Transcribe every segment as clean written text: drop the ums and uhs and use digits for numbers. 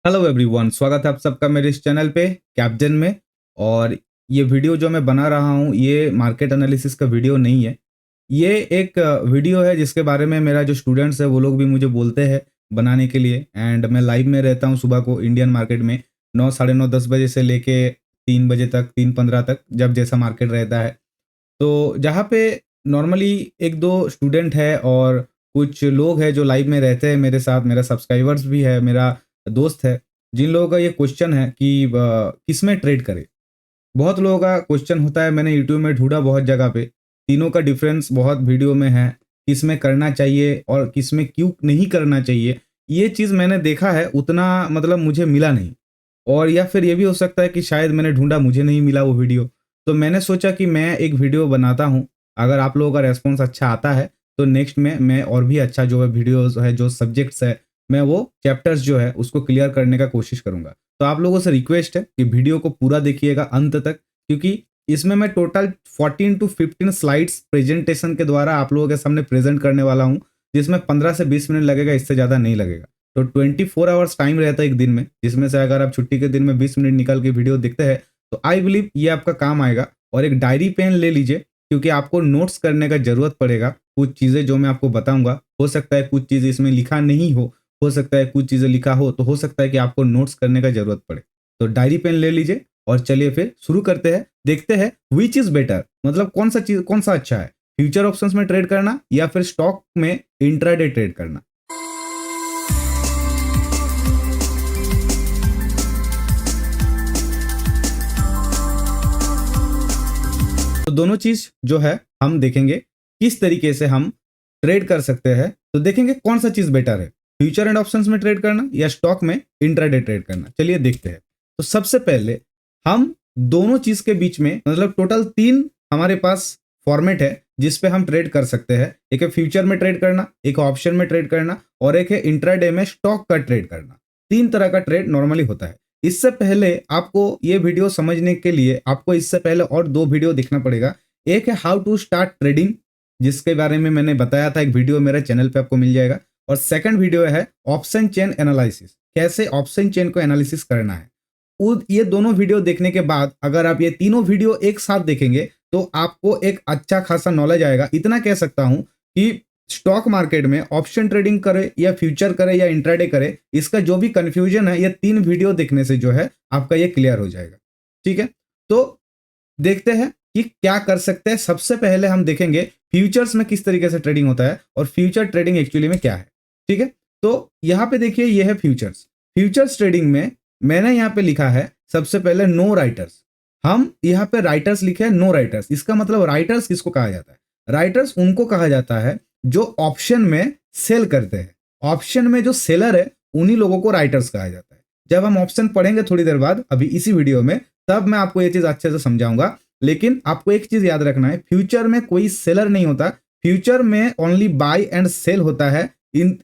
Hello everyone, स्वागत है आप सबका मेरे इस चैनल पे कैप्जन में। और ये वीडियो जो मैं बना रहा हूँ ये मार्केट एनालिसिस का वीडियो नहीं है। ये एक वीडियो है जिसके बारे में मेरा जो स्टूडेंट्स है वो लोग भी मुझे बोलते हैं बनाने के लिए। एंड मैं लाइव में रहता हूँ सुबह को इंडियन मार्केट में 9 साढ़े 9 10 बजे से लेके 3 बजे तक 3:15 तक, जब जैसा मार्केट रहता है। तो जहाँ पे नॉर्मली एक दो स्टूडेंट है और कुछ लोग हैं जो लाइव में रहते हैं मेरे साथ, मेरा सब्सक्राइबर्स भी है, मेरा दोस्त है, जिन लोगों का ये क्वेश्चन है कि किस में ट्रेड करें। बहुत लोगों का क्वेश्चन होता है, मैंने यूट्यूब में ढूंढा बहुत जगह पे, तीनों का डिफरेंस बहुत वीडियो में है, किस में करना चाहिए और किस में क्यों नहीं करना चाहिए। ये चीज़ मैंने देखा है, उतना मतलब मुझे मिला नहीं। और या फिर ये भी हो सकता है कि शायद मैंने ढूंढा, मुझे नहीं मिला वो वीडियो। तो मैंने सोचा कि मैं एक वीडियो बनाता हूँ। अगर आप लोगों का रेस्पॉन्स अच्छा आता है तो नेक्स्ट में मैं और भी अच्छा जो है वीडियोस है, जो सब्जेक्ट्स है, मैं वो चैप्टर्स जो है उसको क्लियर करने का कोशिश करूंगा। तो आप लोगों से रिक्वेस्ट है कि वीडियो को पूरा देखिएगा अंत तक, क्योंकि इसमें मैं टोटल 14 to 15 स्लाइड्स प्रेजेंटेशन के द्वारा आप लोगों के सामने प्रेजेंट करने वाला हूँ, जिसमें 15 से 20 मिनट लगेगा, इससे ज़्यादा नहीं लगेगा। तो 24 आवर्स टाइम रहता है एक दिन में, जिसमें से अगर आप छुट्टी के दिन में 20 मिनट निकाल के वीडियो देखते हैं तो आई बिलीव ये आपका काम आएगा। और एक डायरी पेन ले लीजिए, क्योंकि आपको नोट्स करने का जरूरत पड़ेगा। कुछ चीज़ें जो मैं आपको बताऊंगा, हो सकता है कुछ चीज़ें इसमें लिखा नहीं हो सकता है कुछ चीज़ें लिखा हो, तो हो सकता है कि आपको नोट्स करने का जरूरत पड़े। तो डायरी पेन ले लीजिए और चलिए फिर शुरू करते हैं। देखते हैं विच इज बेटर, मतलब कौन सा अच्छा है, फ्यूचर ऑप्शंस में ट्रेड करना या फिर स्टॉक में इंट्राडे ट्रेड करना। तो दोनों चीज जो है हम देखेंगे किस तरीके से हम ट्रेड कर सकते हैं। तो देखेंगे कौन सा चीज बेटर है, फ्यूचर एंड ऑप्शंस में ट्रेड करना या स्टॉक में इंट्राडे ट्रेड करना। चलिए देखते हैं। तो सबसे पहले हम दोनों चीज के बीच में, मतलब टोटल 3 हमारे पास फॉर्मेट है जिस पे हम ट्रेड कर सकते हैं। एक है फ्यूचर में ट्रेड करना, एक ऑप्शन में ट्रेड करना, और एक है इंट्राडे में स्टॉक का ट्रेड करना। 3 तरह का ट्रेड नॉर्मली होता है। इससे पहले आपको ये वीडियो समझने के लिए आपको इससे पहले और 2 वीडियो देखना पड़ेगा। एक है हाउ टू स्टार्ट ट्रेडिंग, जिसके बारे में मैंने बताया था, एक वीडियो मेरे चैनल पे आपको मिल जाएगा। और सेकंड वीडियो है ऑप्शन चेन एनालिसिस, कैसे ऑप्शन चेन को एनालिसिस करना है। ये दोनों वीडियो देखने के बाद अगर आप ये तीनों वीडियो एक साथ देखेंगे तो आपको एक अच्छा खासा नॉलेज आएगा। इतना कह सकता हूं कि स्टॉक मार्केट में ऑप्शन ट्रेडिंग करे या फ्यूचर करे या इंट्राडे करे, इसका जो भी कंफ्यूजन है ये 3 वीडियो देखने से जो है आपका ये क्लियर हो जाएगा। ठीक है, तो देखते हैं कि क्या कर सकते हैं। सबसे पहले हम देखेंगे फ्यूचर्स में किस तरीके से ट्रेडिंग होता है और फ्यूचर ट्रेडिंग एक्चुअली में क्या है। ठीक है, तो यहां पे देखिए ये है फ्यूचर्स। फ्यूचर्स ट्रेडिंग में मैंने यहां पे लिखा है सबसे पहले नो राइटर्स। हम यहां पे राइटर्स लिखे हैं, नो राइटर्स। इसका मतलब राइटर्स किसको कहा जाता है? राइटर्स उनको कहा जाता है जो ऑप्शन में सेल करते हैं। ऑप्शन में जो सेलर है उन्हीं लोगों को राइटर्स कहा जाता है। जब हम ऑप्शन पढ़ेंगे थोड़ी देर बाद अभी इसी वीडियो में, तब मैं आपको ये चीज अच्छे से समझाऊंगा। लेकिन आपको एक चीज याद रखना है, फ्यूचर में कोई सेलर नहीं होता, फ्यूचर में ओनली बाय एंड सेल होता है।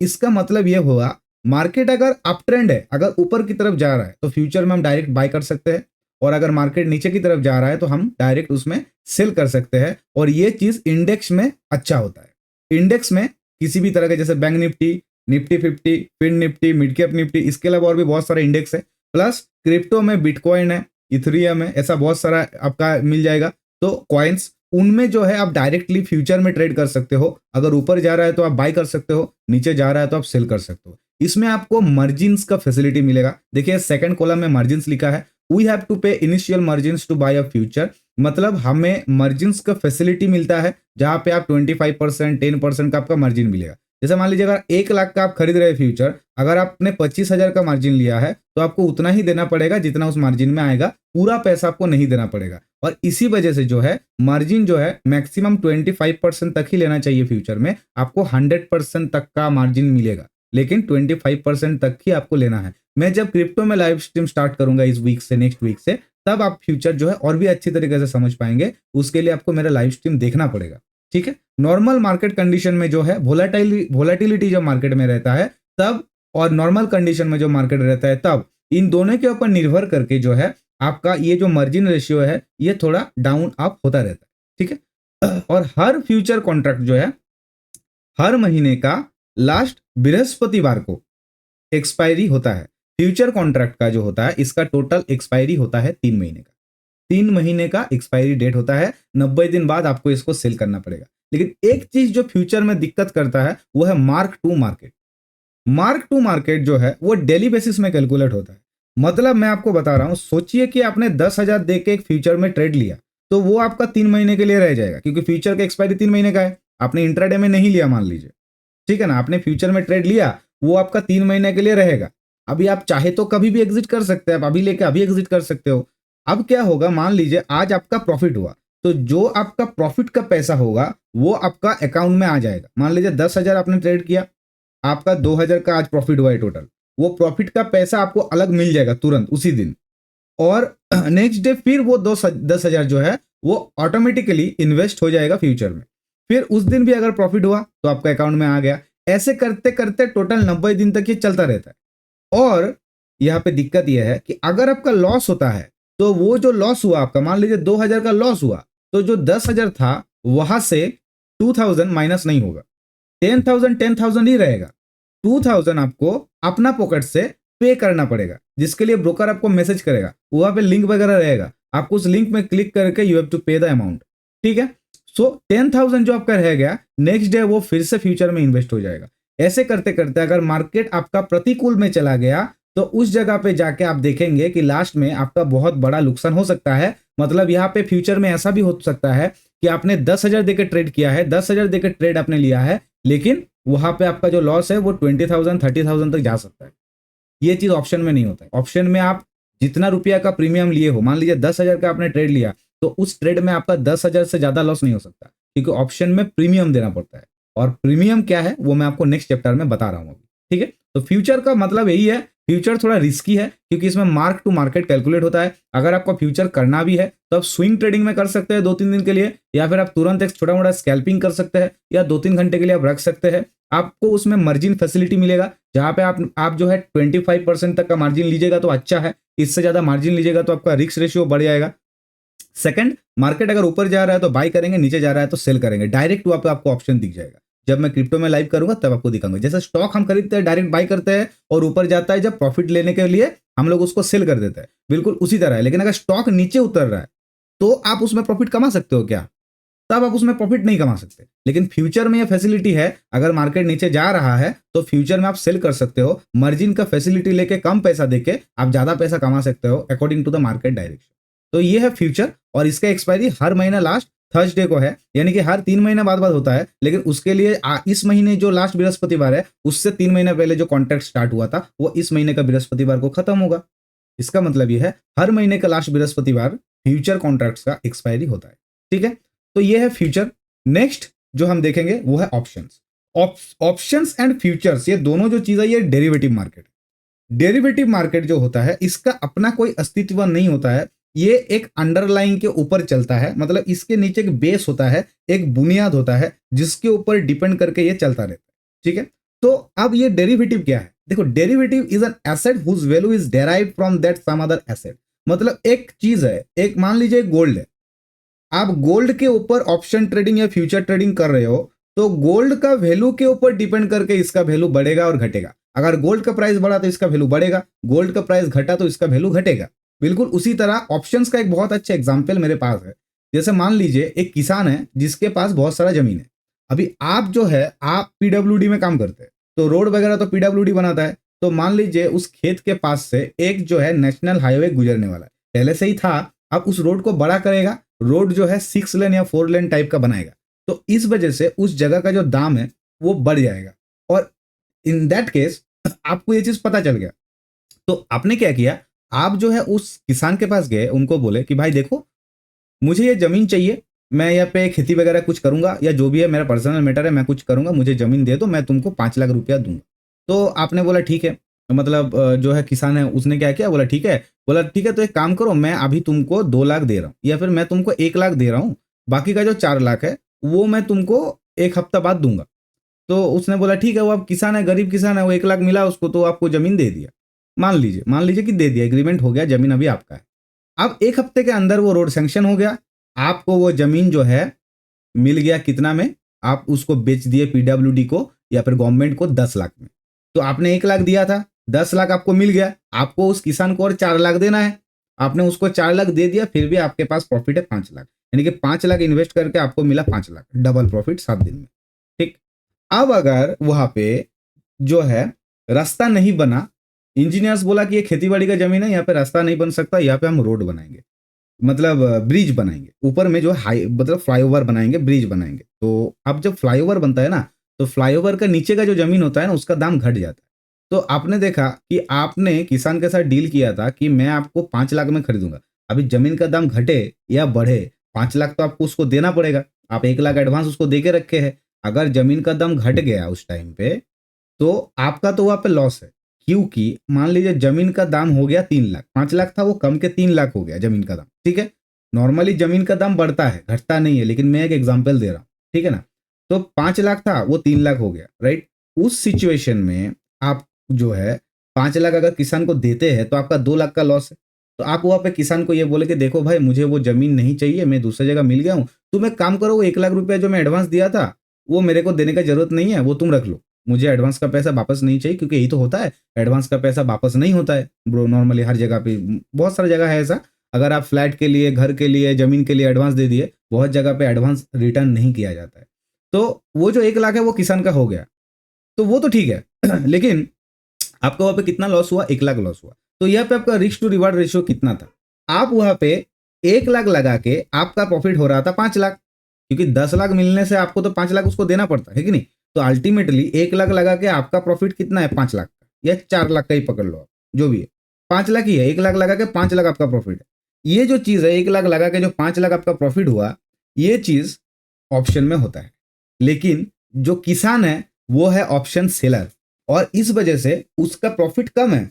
इसका मतलब ये हुआ, मार्केट अगर अप ट्रेंड है, अगर ऊपर की तरफ जा रहा है तो फ्यूचर में हम डायरेक्ट बाय कर सकते हैं, और अगर मार्केट नीचे की तरफ जा रहा है तो हम डायरेक्ट उसमें सेल कर सकते हैं। और ये चीज इंडेक्स में अच्छा होता है। इंडेक्स में किसी भी तरह के, जैसे bank nifty, nifty 50, fin nifty, midcap nifty, इसके अलावा और भी बहुत सारे इंडेक्स है। प्लस क्रिप्टो में बिटकॉइन है, इथेरियम है, ऐसा बहुत सारा आपका मिल जाएगा। तो कॉइन्स, उनमें जो है आप डायरेक्टली फ्यूचर में ट्रेड कर सकते हो। अगर ऊपर जा रहा है तो आप बाय कर सकते हो, नीचे जा रहा है तो आप सेल कर सकते हो। इसमें आपको मार्जिन्स का फैसिलिटी मिलेगा। देखिए सेकंड कॉलम में मार्जिन्स लिखा है, we have to pay initial margins to buy a future. मतलब हमें मार्जिन्स का फैसिलिटी मिलता है, जहां पे आप 25%, 10% का आपका मार्जिन मिलेगा। जैसे मान लीजिए अगर 1 लाख का आप खरीद रहे हैं फ्यूचर, अगर आपने 25,000 का मार्जिन लिया है तो आपको उतना ही देना पड़ेगा जितना उस मार्जिन में आएगा, पूरा पैसा आपको नहीं देना पड़ेगा। और इसी वजह से जो है मार्जिन जो है मैक्सिमम 25% तक ही लेना चाहिए फ्यूचर में। आपको 100% तक का मार्जिन मिलेगा, लेकिन 25% तक ही आपको लेना है। मैं जब क्रिप्टो में लाइव स्ट्रीम स्टार्ट करूंगा इस वीक से, नेक्स्ट वीक से, तब आप फ्यूचर जो है और भी अच्छी तरीके से समझ पाएंगे। उसके लिए आपको मेरा लाइव स्ट्रीम देखना पड़ेगा। ठीक है, नॉर्मल मार्केट कंडीशन में जो है वोलेटिलिटी जब मार्केट में रहता है तब, और नॉर्मल कंडीशन में जो मार्केट रहता है तब, इन दोनों के ऊपर निर्भर करके जो है आपका ये जो मार्जिन रेशियो है ये थोड़ा डाउन अप होता रहता है। ठीक है, और हर फ्यूचर कॉन्ट्रैक्ट जो है हर महीने का लास्ट बृहस्पतिवार को एक्सपायरी होता है। फ्यूचर कॉन्ट्रैक्ट का जो होता है इसका टोटल एक्सपायरी होता है 3 महीने का। 3 महीने का एक्सपायरी डेट होता है, 90 दिन बाद आपको इसको सेल करना पड़ेगा। लेकिन एक चीज जो फ्यूचर में दिक्कत करता है वो है mark to market. Mark to market जो है वो डेली बेसिस में कैलकुलेट होता है। मतलब मैं आपको बता रहा हूं, सोचिए कि आपने 10,000 दे के एक फ्यूचर में ट्रेड लिया, तो वो आपका 3 महीने के लिए रह जाएगा, क्योंकि फ्यूचर का एक्सपायरी 3 महीने का है। आपने इंट्राडे में नहीं लिया मान लीजिए, ठीक है ना, आपने फ्यूचर में ट्रेड लिया, वो आपका 3 महीने के लिए रहेगा। अभी आप चाहे तो कभी भी एग्जिट कर सकते हैं, आप अभी लेके अभी एग्जिट कर सकते हो। अब क्या होगा, मान लीजिए आज आपका प्रॉफिट हुआ, तो जो आपका प्रॉफिट का पैसा होगा वो आपका अकाउंट में आ जाएगा। मान लीजिए 10,000 आपने ट्रेड किया, आपका 2,000 का आज प्रॉफिट हुआ है टोटल, वो प्रॉफिट का पैसा आपको अलग मिल जाएगा तुरंत उसी दिन। और नेक्स्ट डे फिर वो 10,000 जो है वो ऑटोमेटिकली इन्वेस्ट हो जाएगा फ्यूचर में। फिर उस दिन भी अगर प्रॉफिट हुआ तो आपका अकाउंट में आ गया। ऐसे करते करते टोटल 90 दिन तक ये चलता रहता है। और यहाँ पे दिक्कत यह है कि अगर आपका लॉस होता है तो वो जो लॉस हुआ आपका, मान लीजिए 2,000 का लॉस हुआ, तो जो 10,000 था वहां से 2,000 माइनस नहीं होगा, 10,000 ही रहेगा। 2,000 आपको अपना पॉकेट से पे करना पड़ेगा, जिसके लिए ब्रोकर आपको मैसेज करेगा, वहां पे लिंक वगैरह रहेगा, आपको उस लिंक में क्लिक करके यू हैव टू पे द अमाउंट, ठीक है। सो 10,000 जो आपका रह गया, नेक्स्ट डे वो फिर से फ्यूचर में इन्वेस्ट हो जाएगा। ऐसे करते करते अगर मार्केट आपका प्रतिकूल में चला गया तो उस जगह पे जाके आप देखेंगे कि लास्ट में आपका बहुत बड़ा नुकसान हो सकता है। मतलब यहाँ पे फ्यूचर में ऐसा भी हो सकता है कि आपने 10,000 देकर ट्रेड किया है, 10,000 देकर ट्रेड आपने लिया है, लेकिन वहां पे आपका जो लॉस है वो 20,000 30,000 तक जा सकता है। ये चीज ऑप्शन में नहीं होता है। ऑप्शन में आप जितना रुपया का प्रीमियम लिए हो, मान लीजिए 10,000 का आपने ट्रेड लिया, तो उस ट्रेड में आपका 10,000 से ज्यादा लॉस नहीं हो सकता, क्योंकि ऑप्शन में प्रीमियम देना पड़ता है। और प्रीमियम क्या है वो मैं आपको नेक्स्ट चैप्टर में बता रहा हूं अभी, ठीक है। तो फ्यूचर का मतलब यही है, फ्यूचर थोड़ा रिस्की है क्योंकि इसमें मार्क टू मार्केट कैलकुलेट होता है। अगर आपको फ्यूचर करना भी है तो आप स्विंग ट्रेडिंग में कर सकते हैं 2-3 दिन के लिए, या फिर आप तुरंत एक छोटा मोटा स्कैल्पिंग कर सकते हैं, या 2-3 घंटे के लिए आप रख सकते हैं। आपको उसमें मार्जिन फैसिलिटी मिलेगा, जहां पे आप जो है 25% तक का मार्जिन लीजिएगा तो अच्छा है, इससे ज्यादा मार्जिन लीजिएगा तो आपका रिस्क रेशियो बढ़ जाएगा। सेकंड, मार्केट अगर ऊपर जा रहा है तो बाय करेंगे, नीचे जा रहा है तो सेल करेंगे। डायरेक्ट वहां पे आपको ऑप्शन दिख जाएगा। जब मैं क्रिप्टो में लाइव करूंगा तब आपको दिखाऊंगा। जैसे स्टॉक हम खरीदते हैं, डायरेक्ट बाय करते हैं और ऊपर जाता है, जब प्रॉफिट लेने के लिए हम लोग उसको सेल कर देते हैं, बिल्कुल उसी तरह है। लेकिन अगर स्टॉक नीचे उतर रहा है तो आप उसमें प्रॉफिट कमा सकते हो क्या? तब आप उसमें प्रॉफिट नहीं कमा सकते। लेकिन फ्यूचर में यह फैसिलिटी है, अगर मार्केट नीचे जा रहा है तो फ्यूचर में आप सेल कर सकते हो, मार्जिन का फैसिलिटी लेके कम पैसा देके आप ज्यादा पैसा कमा सकते हो according to the market direction. तो ये है फ्यूचर, और इसका एक्सपायरी हर महीना लास्ट थर्सडे को है, यानी कि हर 3 महीने बाद होता है। लेकिन उसके लिए इस महीने जो लास्ट बृहस्पतिवार है उससे 3 महीने पहले जो कॉन्ट्रैक्ट स्टार्ट हुआ था वो इस महीने का बृहस्पतिवार को खत्म होगा। इसका मतलब ये है हर महीने का लास्ट बृहस्पतिवार फ्यूचर कॉन्ट्रैक्ट्स का एक्सपायरी होता है, ठीक है। तो ये है फ्यूचर। नेक्स्ट जो हम देखेंगे वो है ऑप्शंस। ऑप्शंस एंड फ्यूचर्स, ये दोनों जो चीज है ये डेरिवेटिव मार्केट है। डेरिवेटिव मार्केट जो होता है इसका अपना कोई अस्तित्व नहीं होता है, ये एक अंडरलाइन के ऊपर चलता है। मतलब इसके नीचे एक बेस होता है, एक बुनियाद होता है जिसके ऊपर डिपेंड करके ये चलता रहता है, ठीक है। तो अब ये डेरिवेटिव क्या है? देखो, derivative is an asset whose value is derived from that some other asset. मतलब एक चीज है, एक मान लीजिए गोल्ड है, आप गोल्ड के ऊपर ऑप्शन ट्रेडिंग या फ्यूचर ट्रेडिंग कर रहे हो, तो गोल्ड का वैल्यू के ऊपर डिपेंड करके इसका वैल्यू बढ़ेगा और घटेगा। अगर गोल्ड का प्राइस बढ़ा तो इसका वैल्यू बढ़ेगा, गोल्ड का प्राइस घटा तो इसका वैल्यू घटेगा। बिल्कुल उसी तरह ऑप्शंस का एक बहुत अच्छा एग्जांपल मेरे पास है। जैसे मान लीजिए एक किसान है जिसके पास बहुत सारा जमीन है। अभी आप जो है आप पीडब्ल्यूडी में काम करते हैं, तो रोड वगैरह तो पीडब्ल्यूडी बनाता है। तो मान लीजिए उस खेत के पास से एक जो है नेशनल हाईवे गुजरने वाला है, पहले से ही था, अब उस रोड को बड़ा करेगा, रोड जो है 6 लेन या 4 लेन टाइप का बनाएगा। तो इस वजह से उस जगह का जो दाम है वो बढ़ जाएगा। और इन दैट केस आपको ये चीज पता चल गया, तो आपने क्या किया, आप जो है उस किसान के पास गए, उनको बोले कि भाई देखो मुझे ये जमीन चाहिए, मैं यहाँ पे खेती वगैरह कुछ करूंगा या जो भी है मेरा पर्सनल मैटर है, मैं कुछ करूंगा, मुझे जमीन दे दो, मैं तुमको 5 लाख रुपया दूंगा। तो आपने बोला ठीक है, मतलब जो है किसान है उसने क्या किया, बोला ठीक है, तो एक काम करो, मैं अभी तुमको 2 लाख दे रहा हूँ या फिर मैं तुमको 1 लाख दे रहा हूँ, बाकी का जो 4 लाख है वो मैं तुमको 1 हफ्ता बाद दूंगा। तो उसने बोला ठीक है, वो अब किसान है, गरीब किसान है, वो 1 लाख मिला उसको तो आपको जमीन दे दिया। मान लीजिए कि दे दिया, एग्रीमेंट हो गया, जमीन अभी आपका है। अब 1 हफ्ते के अंदर वो रोड सैंक्शन हो गया, आपको वो जमीन जो है मिल गया कितना में, आप उसको बेच दिए पीडब्ल्यूडी को या फिर गवर्नमेंट को 10 लाख में। तो आपने 1 लाख दिया था, 10 लाख आपको मिल गया, आपको उस किसान को और 4 लाख देना है, आपने उसको 4 लाख दे दिया, फिर भी आपके पास प्रॉफिट है 5 लाख, यानी कि 5 लाख इन्वेस्ट करके आपको मिला 5 लाख, डबल प्रॉफिट 7 दिन में। ठीक, अब अगर वहां पे जो है रास्ता नहीं बना, इंजीनियर्स बोला कि ये खेतीबाड़ी का जमीन है, यहाँ पे रास्ता नहीं बन सकता, यहाँ पे हम रोड बनाएंगे, मतलब ब्रिज बनाएंगे, ऊपर में जो हाई मतलब फ्लाईओवर बनाएंगे, ब्रिज बनाएंगे। तो अब जब फ्लाईओवर बनता है ना, तो फ्लाईओवर का नीचे का जो जमीन होता है ना, उसका दाम घट जाता है। तो आपने देखा कि आपने किसान के साथ डील किया था कि मैं आपको 5 लाख में खरीदूंगा, अभी जमीन का दाम घटे या बढ़े, 5 लाख तो आपको उसको देना पड़ेगा, आप 1 लाख एडवांस उसको दे के रखे हैं। अगर जमीन का दाम घट गया उस टाइम पे, तो आपका तो वहां पे लॉस है, क्योंकि मान लीजिए जमीन का दाम हो गया 3 लाख, 5 लाख था वो कम के 3 लाख हो गया जमीन का दाम। ठीक है, नॉर्मली जमीन का दाम बढ़ता है, घटता नहीं है, लेकिन मैं एक एग्जांपल दे रहा हूँ, ठीक है ना। तो 5 लाख था वो 3 लाख हो गया, राइट। उस सिचुएशन में आप जो है 5 लाख अगर किसान को देते हैं तो आपका 2 लाख का लॉस है। तो आप वहां पे किसान को ये बोले कि देखो भाई, मुझे वो जमीन नहीं चाहिए, मैं दूसरी जगह मिल गया हूँ, तुम एक काम करो, वो 1 लाख रुपया जो मैं एडवांस दिया था वो मेरे को देने का जरूरत नहीं है, वो तुम रख लो, मुझे एडवांस का पैसा वापस नहीं चाहिए, क्योंकि यही तो होता है, एडवांस का पैसा वापस नहीं होता है ब्रो, नॉर्मली हर जगह पे, बहुत सारी जगह है ऐसा। अगर आप फ्लैट के लिए, घर के लिए, जमीन के लिए एडवांस दे दिए, बहुत जगह पे एडवांस रिटर्न नहीं किया जाता है। तो वो जो 1 लाख है वो किसान का हो गया, तो वो तो ठीक है लेकिन आपका वहां पे कितना लॉस हुआ, 1 लाख लॉस हुआ। तो यहाँ पे आपका रिस्क टू रिवार्ड रेशियो कितना था, आप वहां पे 1 लाख लगा के आपका प्रॉफिट हो रहा था 5 लाख, क्योंकि 10 लाख मिलने से आपको तो 5 लाख उसको देना पड़ता है कि नहीं। तो अल्टीमेटली 1 लाख लगा के आपका प्रॉफिट कितना है, 5 लाख का या 4 लाख का ही पकड़ लो आप, जो भी है 5 लाख ही है। 1 लाख लगा के 5 लाख आपका प्रॉफिट है। ये जो चीज है 1 लाख लगा के जो 5 लाख आपका प्रॉफिट हुआ, ये चीज ऑप्शन में होता है, लेकिन जो किसान है वो है ऑप्शन सेलर, और इस वजह से उसका प्रॉफिट कम है।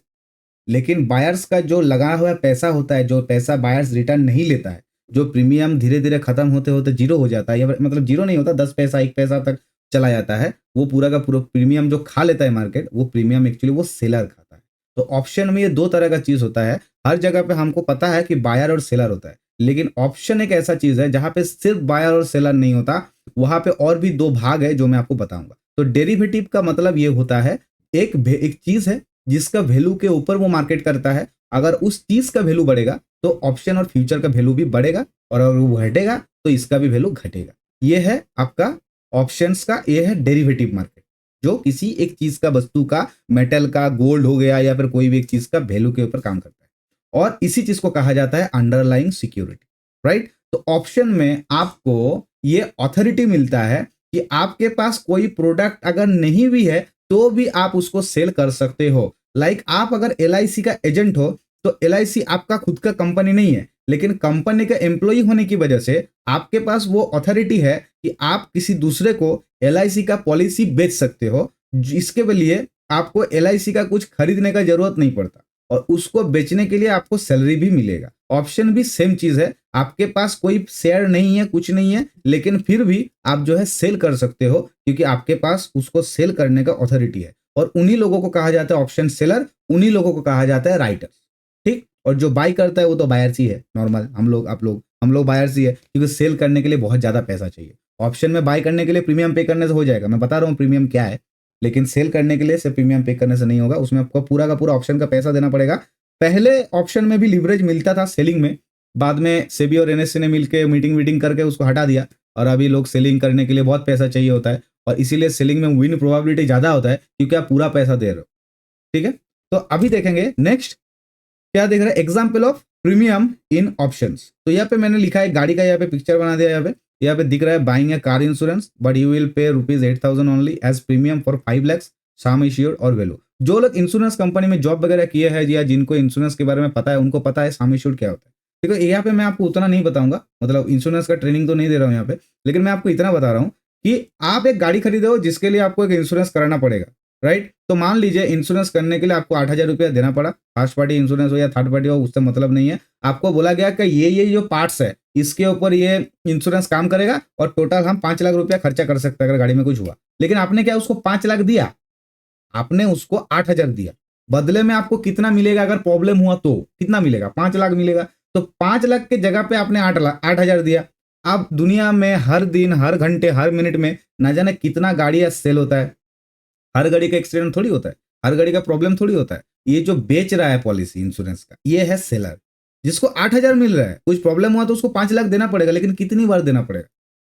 लेकिन बायर्स का जो लगा हुआ पैसा होता है, जो पैसा बायर्स रिटर्न नहीं लेता है, जो प्रीमियम धीरे धीरे खत्म होते होते जीरो हो जाता है, या मतलब जीरो नहीं होता, 10 पैसा 1 पैसा तक चला जाता है, वो पूरा का पूरा प्रीमियम जो खा लेता है मार्केट, वो प्रीमियम एक्चुअली वो सेलर खाता है। तो ऑप्शन में ये 2 तरह का चीज होता है। हर जगह पे हमको पता है कि बायर और सेलर होता है, लेकिन ऑप्शन एक ऐसा चीज है जहां पे सिर्फ बायर और सेलर नहीं होता, वहां पे और भी 2 भाग है जो मैं आपको बताऊंगा। तो डेरिवेटिव का मतलब ये होता है, एक चीज है जिसका वैल्यू के ऊपर वो मार्केट करता है, अगर उस चीज का वैल्यू बढ़ेगा तो ऑप्शन और फ्यूचर का वैल्यू भी बढ़ेगा, और अगर वो घटेगा तो इसका भी वैल्यू घटेगा। ये है आपका ऑप्शंस का, ये है डेरिवेटिव मार्केट, जो किसी एक चीज का, वस्तु का, मेटल का, गोल्ड हो गया या फिर कोई भी एक चीज का वैल्यू के ऊपर काम करता है, और इसी चीज को कहा जाता है अंडरलाइंग सिक्योरिटी, राइट। तो ऑप्शन में आपको ये ऑथोरिटी मिलता है कि आपके पास कोई प्रोडक्ट अगर नहीं भी है तो भी आप उसको सेल कर सकते हो। लाइक आप अगर LIC का एजेंट हो, तो LIC आपका खुद का कंपनी नहीं है, लेकिन कंपनी का एम्प्लॉय होने की वजह से आपके पास वो अथॉरिटी है कि आप किसी दूसरे को LIC का पॉलिसी बेच सकते हो, जिसके लिए आपको LIC का कुछ खरीदने का जरूरत नहीं पड़ता, और उसको बेचने के लिए आपको सैलरी भी मिलेगा। ऑप्शन भी सेम चीज है, आपके पास कोई शेयर नहीं है, कुछ नहीं है, लेकिन फिर भी आप जो है सेल कर सकते हो, क्योंकि आपके पास उसको सेल करने का अथॉरिटी है, और उन्हीं लोगों को कहा जाता है ऑप्शन सेलर, उन्हीं लोगों को कहा जाता है राइटर्स, ठीक। और जो बाय करता है वो तो बायर्स ही है, नॉर्मल हम लोग बायर्स ही है, क्योंकि सेल करने के लिए बहुत ज्यादा पैसा चाहिए। ऑप्शन में बाय करने के लिए प्रीमियम पे करने से हो जाएगा, मैं बता रहा हूँ प्रीमियम क्या है, लेकिन सेल करने के लिए सिर्फ प्रीमियम पे करने से नहीं होगा, उसमें आपको पूरा का पूरा ऑप्शन का पैसा देना पड़ेगा। पहले ऑप्शन में भी लिवरेज मिलता था सेलिंग में, बाद में सेबी और NSE ने मिलकर मीटिंग करके उसको हटा दिया, और अभी लोग सेलिंग करने के लिए बहुत पैसा चाहिए होता है, और इसीलिए सेलिंग में विन प्रोबेबिलिटी ज्यादा होता है, क्योंकि आप पूरा पैसा दे रहे हो, ठीक है। तो अभी देखेंगे नेक्स्ट क्या देख रहे हैं, example of premium in options. तो यहाँ पे मैंने लिखा है, गाड़ी का यहाँ पे पिक्चर बना दिया, यहाँ पे दिख रहा है, buying a car insurance but you will pay ₹8,000 only as premium for 5 lakhs sum assured और वैल्यू। जो लोग इंश्योरेंस कंपनी में जॉब वगैरह किए हैं, या जिनको इंश्योरेंस के बारे में पता है, उनको पता है सम एश्योर्ड क्या होता है। ठीक है, यहाँ पे मैं आपको उतना नहीं बताऊंगा, मतलब इंश्योरेंस का ट्रेनिंग तो नहीं दे रहा हूँ यहाँ पे, लेकिन मैं आपको इतना बता रहा हूँ कि आप एक गाड़ी खरीदे हो जिसके लिए आपको एक इंश्योरेंस कराना पड़ेगा, राइट। तो मान लीजिए इंश्योरेंस करने के लिए आपको 8,000 रुपया देना पड़ा, फर्स्ट पार्टी इंश्योरेंस हो या थर्ड पार्टी हो, उससे मतलब नहीं है। आपको बोला गया कि ये जो पार्ट्स है इसके ऊपर ये इंश्योरेंस काम करेगा, और टोटल हम 5 लाख रुपया खर्चा कर सकते हैं अगर गाड़ी में कुछ हुआ। लेकिन आपने क्या उसको 5 लाख दिया, आपने उसको 8,000 दिया, बदले में आपको कितना मिलेगा, अगर प्रॉब्लम हुआ तो कितना मिलेगा, 5 लाख मिलेगा। तो 5 लाख के जगह पे आपने 8,000 दिया। अब दुनिया में हर दिन, हर घंटे, हर मिनट में ना जाने कितना गाड़ियां सेल होता है, हर गाड़ी का एक्सीडेंट थोड़ी होता है। हर गाड़ी का प्रॉब्लम थोड़ी होता है। ये जो बेच रहा है पॉलिसी इंश्योरेंस का, ये है सेलर, जिसको 8,000 मिल रहा है। कुछ प्रॉब्लम हुआ तो उसको 5 लाख देना पड़ेगा, लेकिन कितनी बार देना पड़ेगा,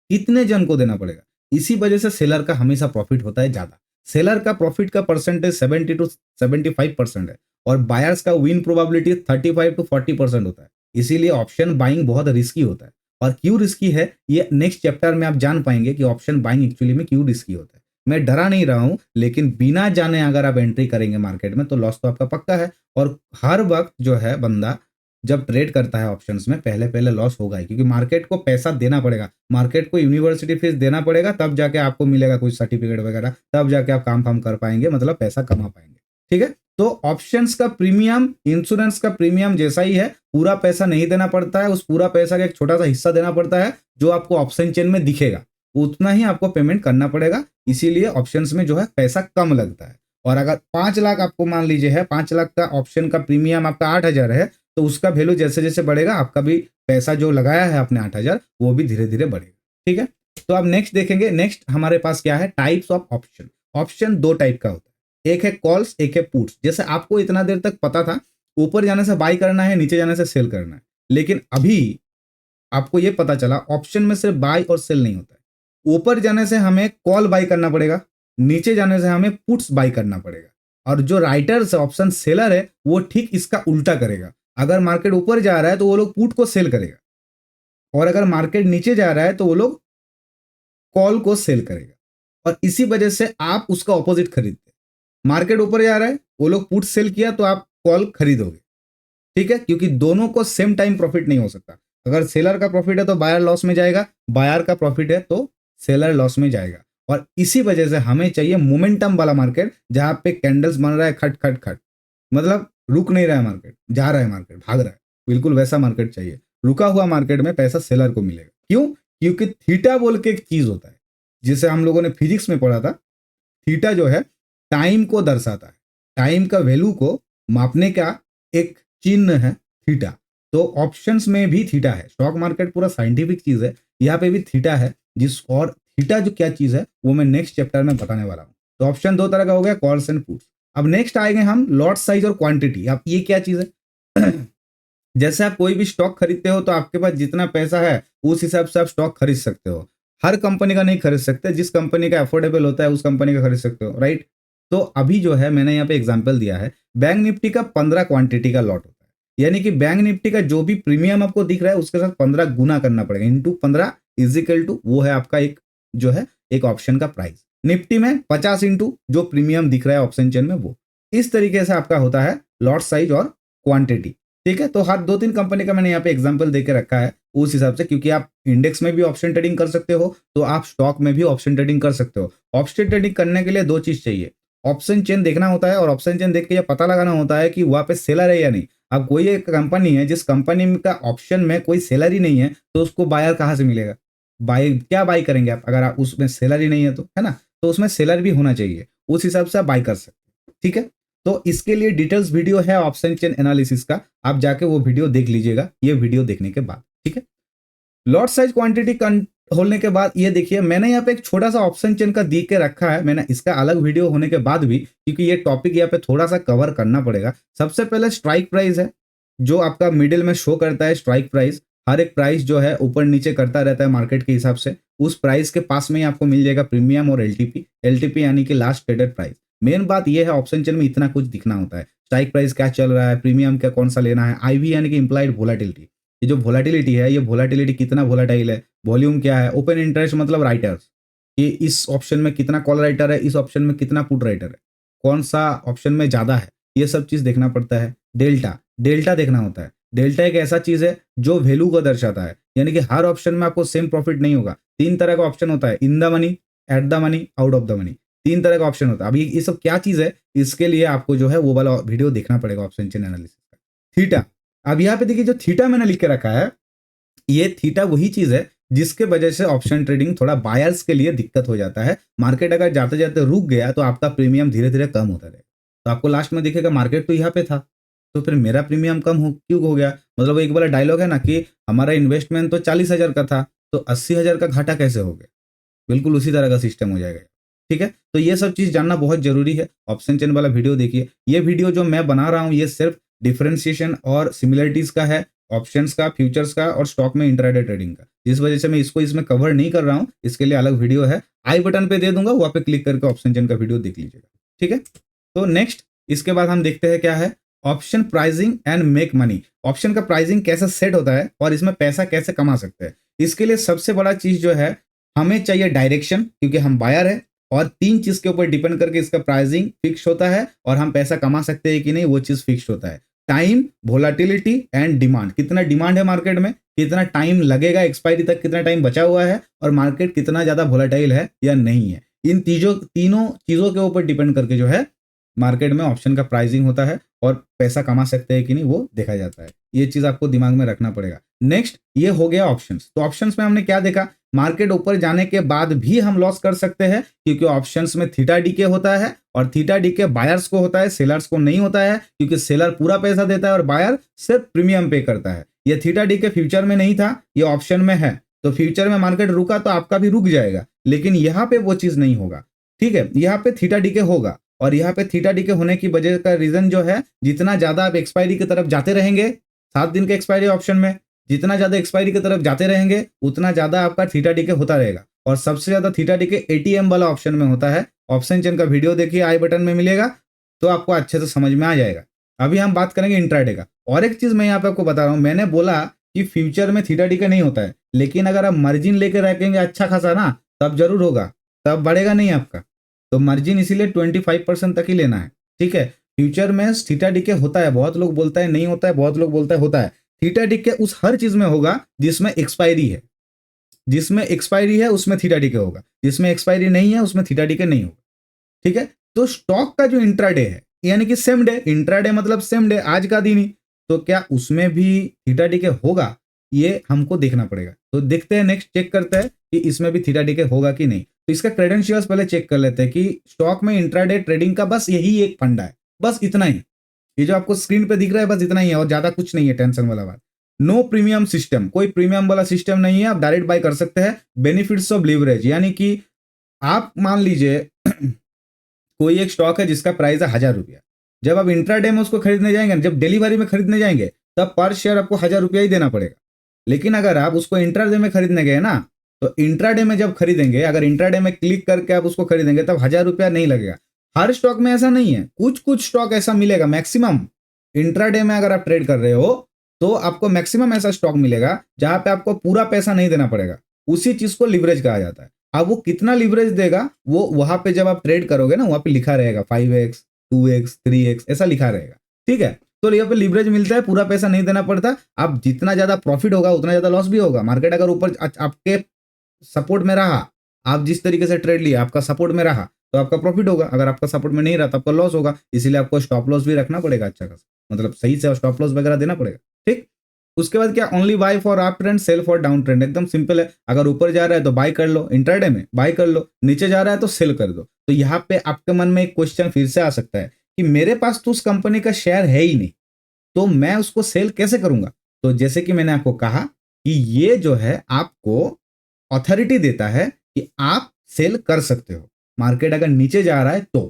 कितने जन को देना पड़ेगा। इसी वजह से सेलर का हमेशा प्रॉफिट होता है ज्यादा। सेलर का प्रॉफिट का परसेंटेज 70 to 75% है, और बायर्स का विन प्रोबेबिलिटी 35 to 40% होता है। इसीलिए ऑप्शन बाइंग बहुत रिस्की होता है। और क्यों रिस्की है, ये नेक्स्ट चैप्टर में आप जान पाएंगे कि ऑप्शन बाइंग एक्चुअली में क्यों रिस्की होता है। मैं डरा नहीं रहा हूं, लेकिन बिना जाने अगर आप एंट्री करेंगे मार्केट में तो लॉस तो आपका पक्का है। और हर वक्त जो है बंदा जब ट्रेड करता है ऑप्शंस में, पहले पहले लॉस होगा ही, क्योंकि मार्केट को पैसा देना पड़ेगा, मार्केट को यूनिवर्सिटी फीस देना पड़ेगा, तब जाके आपको मिलेगा कुछ सर्टिफिकेट वगैरह, तब जाके आप काम फाम कर पाएंगे, मतलब पैसा कमा पाएंगे। ठीक है, तो ऑप्शंस का प्रीमियम इंश्योरेंस का प्रीमियम जैसा ही है, पूरा पैसा नहीं देना पड़ता है, उस पूरा पैसा का एक छोटा सा हिस्सा देना पड़ता है जो आपको ऑप्शन चेन में दिखेगा, उतना ही आपको पेमेंट करना पड़ेगा। इसीलिए ऑप्शंस में जो है पैसा कम लगता है। और अगर 5 लाख आपको मान लीजिए है, 5 लाख का ऑप्शन का प्रीमियम आपका 8,000 है, तो उसका वैल्यू जैसे जैसे बढ़ेगा, आपका भी पैसा जो लगाया है आपने 8,000, वो भी धीरे धीरे बढ़ेगा। ठीक है, तो अब नेक्स्ट देखेंगे। नेक्स्ट हमारे पास क्या है, types of option. Option 2 type का होता है, एक है कॉल्स, एक है पुट्स। जैसे आपको इतना देर तक पता था ऊपर जाने से बाई करना है, नीचे जाने से सेल करना है, लेकिन अभी आपको ये पता चला ऑप्शन में सिर्फ बाई और सेल नहीं होता है। ऊपर जाने से हमें कॉल बाई करना पड़ेगा, नीचे जाने से हमें पुट्स बाई करना पड़ेगा। और जो राइटर्स ऑप्शन सेलर है वो ठीक इसका उल्टा करेगा। अगर मार्केट ऊपर जा रहा है तो वो लोग पुट को सेल करेगा, और अगर मार्केट नीचे जा रहा है तो वो लोग कॉल को सेल करेगा। और इसी वजह से आप उसका ऑपोजिट खरीदते हैं। मार्केट ऊपर जा रहा है, वो लोग पुट सेल किया तो आप कॉल खरीदोगे। ठीक है, क्योंकि दोनों को सेम टाइम प्रॉफिट नहीं हो सकता। अगर सेलर का प्रॉफिट है तो बायर लॉस में जाएगा, बायर का प्रॉफिट है तो सेलर लॉस में जाएगा। और इसी वजह से हमें चाहिए मोमेंटम वाला मार्केट, जहां पे कैंडल्स बन रहा है खट खट खट, मतलब रुक नहीं रहा है मार्केट, जा रहा है मार्केट, भाग रहा है, बिल्कुल वैसा मार्केट चाहिए। रुका हुआ मार्केट में पैसा सेलर को मिलेगा। क्यों? क्योंकि थीटा बोल के एक चीज होता है, जिसे हम लोगों ने फिजिक्स में पढ़ा था। थीटा जो है टाइम को दर्शाता है, टाइम का वैल्यू को मापने का एक चिन्ह है थीटा। तो ऑप्शंस में भी थीटा है। स्टॉक मार्केट पूरा साइंटिफिक चीज है, यहाँ पे भी थीटा है। और थीटा जो क्या चीज है वो मैं नेक्स्ट चैप्टर में बताने वाला हूँ। तो ऑप्शन 2 तरह का हो गया, कॉल्स एंड पुट्स। अब नेक्स्ट आएंगे हम लॉट साइज और क्वांटिटी। अब ये क्या चीज है जैसे आप कोई भी स्टॉक खरीदते हो तो आपके पास जितना पैसा है उस हिसाब से आप स्टॉक खरीद सकते हो। हर कंपनी का नहीं खरीद सकते, जिस कंपनी का अफोर्डेबल होता है उस कंपनी का खरीद सकते हो, राइट। तो अभी जो है मैंने यहाँ पे एग्जांपल दिया है, बैंक निफ्टी का 15 क्वांटिटी का लॉट होता है। यानी कि बैंक निफ्टी का जो भी प्रीमियम आपको दिख रहा है उसके साथ 15 गुना करना पड़ेगा, इंटू 15 इजिकल टू वो है आपका एक जो है एक ऑप्शन का प्राइस। निफ्टी में 50 इंटू जो प्रीमियम दिख रहा है ऑप्शन चेन में वो। इस तरीके से आपका होता है लॉट साइज और क्वांटिटी। ठीक है, तो हर 2-3 कंपनी का मैंने यहाँ पे एग्जांपल देके रखा है उस हिसाब से, क्योंकि आप इंडेक्स में भी ऑप्शन ट्रेडिंग कर सकते हो तो आप स्टॉक में भी ऑप्शन ट्रेडिंग कर सकते हो। ऑप्शन ट्रेडिंग करने के लिए 2 चीज चाहिए, ऑप्शन चेन देखना होता है और ऑप्शन चेन देख के ये पता लगाना होता है कि वहां पे सेलर है या नहीं। अब कोई एक कंपनी है जिस कंपनी का ऑप्शन में कोई सेलर ही नहीं है तो उसको बायर कहाँ से मिलेगा? बाई क्या बाई करेंगे आप अगर आप उसमें सेलर ही नहीं है तो, है ना। तो उसमें सेलर भी होना चाहिए, उस हिसाब से आप बाई कर सकते हैं। ठीक है, तो इसके लिए डिटेल्स वीडियो है ऑप्शन चेन एनालिसिस का, आप जाके वो वीडियो देख लीजिएगा ये वीडियो देखने के बाद। ठीक है, लॉट साइज क्वांटिटी खोलने के बाद ये देखिए मैंने यहाँ पे एक छोटा सा ऑप्शन चेन का दी के रखा है। मैंने इसका अलग वीडियो होने के बाद भी, क्योंकि ये टॉपिक यहाँ पे थोड़ा सा कवर करना पड़ेगा। सबसे पहले स्ट्राइक प्राइस है जो आपका मिडिल में शो करता है। स्ट्राइक प्राइस हर एक प्राइस जो है ऊपर नीचे करता रहता है मार्केट के हिसाब से। उस प्राइस के पास में ही आपको मिल जाएगा प्रीमियम और एलटीपी यानी कि लास्ट ट्रेडेड प्राइस। मेन बात यह है ऑप्शन चेन में इतना कुछ दिखना होता है, स्ट्राइक प्राइस क्या चल रहा है, प्रीमियम क्या कौन सा लेना है, आईवी यानी कि इंप्लाइड वोलाटिलिटी। ये जो वोलाटिलिटी है, ये वोलाटिलिटी कितना वोलाटाइल है, वॉल्यूम क्या है, ओपन इंटरेस्ट मतलब राइटर्स कि इस ऑप्शन में कितना कॉल राइटर है, इस ऑप्शन में कितना पुट राइटर है, कौन सा ऑप्शन में ज्यादा है, ये सब चीज देखना पड़ता है। डेल्टा देखना होता है। डेल्टा एक ऐसा चीज है जो वैल्यू को दर्शाता है, यानी कि हर ऑप्शन में आपको सेम प्रॉफिट नहीं होगा। 3 तरह का ऑप्शन होता है, in the money, at the money, out of the money. 3 तरह का ऑप्शन होता है। अभी ये सब क्या चीज है, इसके लिए आपको जो है वो वाला वीडियो देखना पड़ेगा ऑप्शन चेन एनालिसिस का। थीटा, अब यहाँ पे देखिए जो थीटा मैंने लिख के रखा है, ये थीटा वही चीज है जिसके वजह से ऑप्शन ट्रेडिंग थोड़ा बायर्स के लिए दिक्कत हो जाता है। मार्केट अगर जाते जाते रुक गया तो आपका प्रीमियम धीरे धीरे कम होता रहेगा। तो आपको लास्ट में दिखेगा मार्केट तो यहाँ पे था तो फिर मेरा प्रीमियम कम क्यों हो गया। मतलब एक वाला डायलॉग है ना कि हमारा इन्वेस्टमेंट तो 40,000 का था तो 80,000 का घाटा कैसे हो गया। बिल्कुल उसी तरह का सिस्टम हो जाएगा। ठीक है, तो ये सब चीज जानना बहुत जरूरी है। ऑप्शन चेन वाला वीडियो देखिए। ये वीडियो जो मैं बना रहा हूँ ये सिर्फ डिफरेंशिएशन और सिमिलरिटीज का है, ऑप्शंस का, फ्यूचर्स का और स्टॉक में इंट्राडे ट्रेडिंग का। जिस वजह से मैं इसको इसमें कवर नहीं कर रहा हूँ, इसके लिए अलग वीडियो है, आई बटन पे दे दूंगा, वहां पे क्लिक करके ऑप्शन चेन का वीडियो देख लीजिएगा। ठीक है, तो नेक्स्ट इसके बाद हम देखते हैं क्या है, option pricing and make money. Option का प्राइसिंग कैसे सेट होता है और इसमें पैसा कैसे कमा सकते हैं। इसके लिए सबसे बड़ा चीज जो है, हमें चाहिए डायरेक्शन, क्योंकि हम बायर है, और 3 चीज के ऊपर डिपेंड करके इसका प्राइसिंग फिक्स होता है और हम पैसा कमा सकते हैं कि नहीं वो चीज फिक्स होता है। Time, volatility and demand. कितना डिमांड है मार्केट में, कितना टाइम लगेगा एक्सपायरी तक, कितना टाइम बचा हुआ है, और मार्केट कितना ज्यादा वोलाटाइल है या नहीं है। इन तीनों चीजों के ऊपर डिपेंड करके जो है मार्केट में ऑप्शन का प्राइसिंग होता है और पैसा कमा सकते हैं कि नहीं वो देखा जाता है। ये चीज आपको दिमाग में रखना पड़ेगा। नेक्स्ट ये हो गया ऑप्शंस। तो ऑप्शंस में हमने क्या देखा, मार्केट ऊपर जाने के बाद भी हम लॉस कर सकते हैं, क्योंकि ऑप्शंस में थीटा डीके होता है, और थीटा डीके बायर्स को होता है, सेलर्स को नहीं होता है, क्योंकि सेलर पूरा पैसा देता है और बायर सिर्फ प्रीमियम पे करता है। ये थीटा डीके फ्यूचर में नहीं था, ये ऑप्शन में है। तो फ्यूचर में मार्केट रुका तो आपका भी रुक जाएगा, लेकिन यहाँ पे वो चीज नहीं होगा। ठीक है, यहाँ पे थीटा डीके होगा, और यहाँ पे थीटा डीके होने की वजह का रीजन जो है, जितना ज्यादा आप एक्सपायरी की तरफ जाते रहेंगे, 7 दिन के एक्सपायरी ऑप्शन में जितना ज्यादा एक्सपायरी की तरफ जाते रहेंगे उतना ज्यादा आपका थीटा डीके होता रहेगा। और सबसे ज्यादा थीटा डीके एटीएम वाला ऑप्शन में होता है। ऑप्शन चेन का वीडियो देखिए, आई बटन में मिलेगा, तो आपको अच्छे से समझ में आ जाएगा। अभी हम बात करेंगे इंट्राडे का। और एक चीज मैं यहाँ पे आपको बता रहा हूँ, मैंने बोला कि फ्यूचर में थीटा डीके नहीं होता है, लेकिन अगर आप मार्जिन लेकर रखेंगे अच्छा खासा ना, तब जरूर होगा, तब बढ़ेगा नहीं आपका। तो मार्जिन इसीलिए 25% तक ही लेना है। ठीक है, फ्यूचर में थीटा डीके होता है, बहुत लोग बोलता है नहीं होता है, बहुत लोग बोलता है होता है। थीटा डीके उस हर चीज में होगा जिसमें एक्सपायरी है, जिसमें एक्सपायरी है उसमें थीटा डीके होगा, जिसमें एक्सपायरी नहीं है उसमें थीटा डीके नहीं होगा। ठीक है, तो स्टॉक का जो इंट्राडे है, यानी कि सेम डे, इंट्राडे मतलब सेम डे, आज का दिन ही, तो क्या उसमें भी थीटा डीके होगा, ये हमको देखना पड़ेगा। तो देखते हैं, नेक्स्ट चेक करते हैं कि इसमें भी थीटा डीके होगा कि नहीं। तो इसका क्रेडेंशियल्स पहले चेक कर लेते हैं कि स्टॉक में इंट्राडे ट्रेडिंग का बस यही एक फंडा है, बस इतना ही। ये जो आपको स्क्रीन पे दिख रहा है बस इतना ही है, और ज्यादा कुछ नहीं है, टेंशन वाला बात। नो प्रीमियम सिस्टम, कोई प्रीमियम वाला सिस्टम नहीं है, आप डायरेक्ट बाय कर सकते हैं। बेनिफिट्स ऑफ लीवरेज, यानी कि आप मान लीजिए कोई एक स्टॉक है जिसका प्राइस है 1000 रुपया, जब आप इंट्राडे में उसको खरीदने जाएंगे, जब डिलीवरी में खरीदने जाएंगे, तब पर शेयर आपको 1000 रुपया ही देना पड़ेगा। लेकिन अगर आप उसको इंट्राडे में खरीदने गए ना, तो इंट्राडे में जब खरीदेंगे, अगर इंट्राडे में क्लिक करके आप उसको खरीदेंगे, तब 1000 रुपया नहीं लगेगा। हर स्टॉक में ऐसा नहीं है, कुछ कुछ स्टॉक ऐसा मिलेगा, मैक्सिमम इंट्राडे में अगर आप ट्रेड कर रहे हो तो आपको मैक्सिमम ऐसा स्टॉक मिलेगा जहां पे आपको पूरा पैसा नहीं देना पड़ेगा। उसी चीज को लिवरेज कहा जाता है। अब वो कितना लिवरेज देगा, वो वहां पे जब आप ट्रेड करोगे ना, वहां पे लिखा रहेगा 5x 2x 3x ऐसा लिखा रहेगा। ठीक है, तो यहाँ पे लिवरेज मिलता है, पूरा पैसा नहीं देना पड़ता। अब जितना ज्यादा प्रॉफिट होगा उतना ज्यादा लॉस भी होगा। मार्केट अगर ऊपर आपके सपोर्ट में रहा, आप जिस तरीके से ट्रेड लिया आपका सपोर्ट में रहा, तो आपका प्रॉफिट होगा। अगर आपका सपोर्ट में नहीं रहा तो आपका लॉस होगा। इसीलिए आपको स्टॉप लॉस भी रखना पड़ेगा अच्छा खासा, मतलब सही से स्टॉप लॉस वगैरह देना पड़ेगा। ठीक, उसके बाद क्या, only buy for uptrend, sell for downtrend. एकदम सिंपल है, अगर ऊपर जा रहा है तो बाय कर लो, इंट्राडे में बाय कर लो, नीचे जा रहा है तो सेल कर दो। तो यहाँ पे आपके मन में एक क्वेश्चन फिर से आ सकता है कि मेरे पास तो उस कंपनी का शेयर है ही नहीं, तो मैं उसको सेल कैसे करूंगा। तो जैसे कि मैंने आपको कहा कि ये जो है आपको अथॉरिटी देता है कि आप सेल कर सकते हो, मार्केट अगर नीचे जा रहा है तो।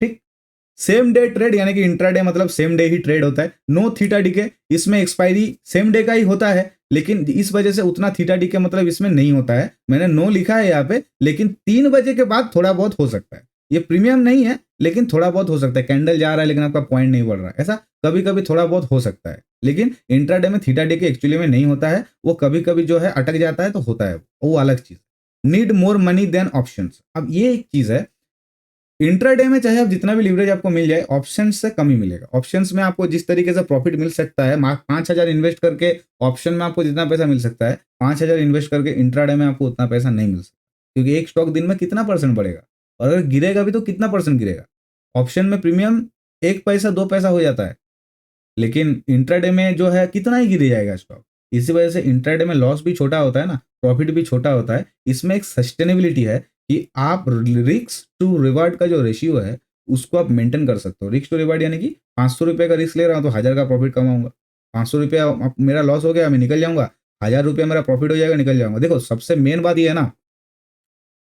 ठीक, सेम डे ट्रेड, यानी कि इंट्राडे मतलब सेम डे ही ट्रेड होता है। नो थीटा डीके, इसमें एक्सपायरी सेम डे का ही होता है, लेकिन इस वजह से उतना थीटा डीके मतलब इसमें नहीं होता है। मैंने नो लिखा है यहाँ पे, लेकिन 3 बजे के बाद थोड़ा बहुत हो सकता है। ये प्रीमियम नहीं है, लेकिन थोड़ा बहुत हो सकता है। कैंडल जा रहा है लेकिन आपका पॉइंट नहीं बढ़ रहा है, ऐसा कभी कभी थोड़ा बहुत हो सकता है। लेकिन इंट्राडे में थीटा डीके एक्चुअली में नहीं होता है, वो कभी कभी जो है अटक जाता है तो होता है, वो अलग चीज। Need more money than options. अब ये एक चीज है, इंट्राडे में चाहे आप जितना भी लिवरेज आपको मिल जाए, ऑप्शन से कम ही मिलेगा। ऑप्शंस में आपको जिस तरीके से प्रॉफिट मिल सकता है, 5000 इन्वेस्ट करके ऑप्शन में आपको जितना पैसा मिल सकता है, 5000 इन्वेस्ट करके इंट्राडे में आपको उतना पैसा नहीं मिल सकता। क्योंकि एक स्टॉक दिन में कितना परसेंट बढ़ेगा, और अगर गिरेगा भी तो कितना परसेंट गिरेगा। ऑप्शन में प्रीमियम 1 पैसा 2 पैसा हो जाता है, लेकिन इंट्राडे में जो है कितना ही गिर जाएगा स्टॉक। इसी वजह से इंट्राडे में लॉस भी छोटा होता है ना, प्रॉफिट भी छोटा होता है। इसमें एक सस्टेनेबिलिटी है कि आप रिस्क टू रिवार्ड का जो रेशियो है उसको आप मेंटेन कर सकते हो। रिस्क टू रिवार्ड यानी कि 500 रुपये का रिस्क ले रहा हूँ तो 1000 का प्रॉफिट कमाऊंगा। 500 रुपया मेरा लॉस हो गया, मैं निकल जाऊंगा, 1000 रुपया मेरा प्रॉफिट हो जाएगा, निकल जाऊंगा। देखो सबसे मेन बात ये है ना,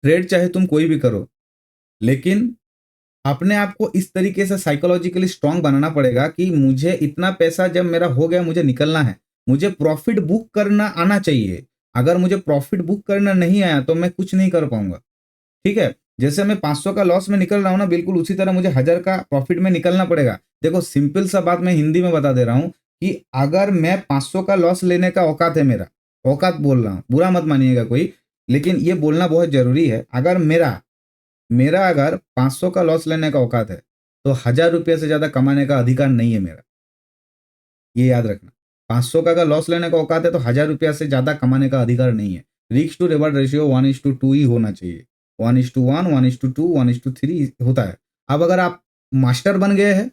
ट्रेड चाहे तुम कोई भी करो, लेकिन अपने आप को इस तरीके से साइकोलॉजिकली स्ट्रांग बनाना पड़ेगा कि मुझे इतना पैसा जब मेरा हो गया, मुझे निकलना है, मुझे प्रॉफिट बुक करना आना चाहिए। अगर मुझे प्रॉफिट बुक करना नहीं आया तो मैं कुछ नहीं कर पाऊंगा। ठीक है, जैसे मैं 500 का लॉस में निकल रहा हूं ना, बिल्कुल उसी तरह मुझे 1000 का प्रॉफिट में निकलना पड़ेगा। देखो सिंपल सा बात मैं हिंदी में बता दे रहा हूं कि अगर मैं 500 का लॉस लेने का औकात है, मेरा औकात बोल रहा हूं, बुरा मत मानिएगा कोई, लेकिन ये बोलना बहुत जरूरी है। अगर मेरा मेरा अगर 500 का लॉस लेने का औकात है तो 1000 रुपये से ज्यादा कमाने का अधिकार नहीं है मेरा। ये याद रखना, 500 का अगर लॉस लेने का औकात है तो 1000 रुपया से ज्यादा कमाने का अधिकार नहीं है। रिस्क टू रिवॉर्ड रेशियो 1:2 ही होना चाहिए। 1:1, 1:2, 1:3 होता है। अब अगर आप मास्टर बन गए हैं,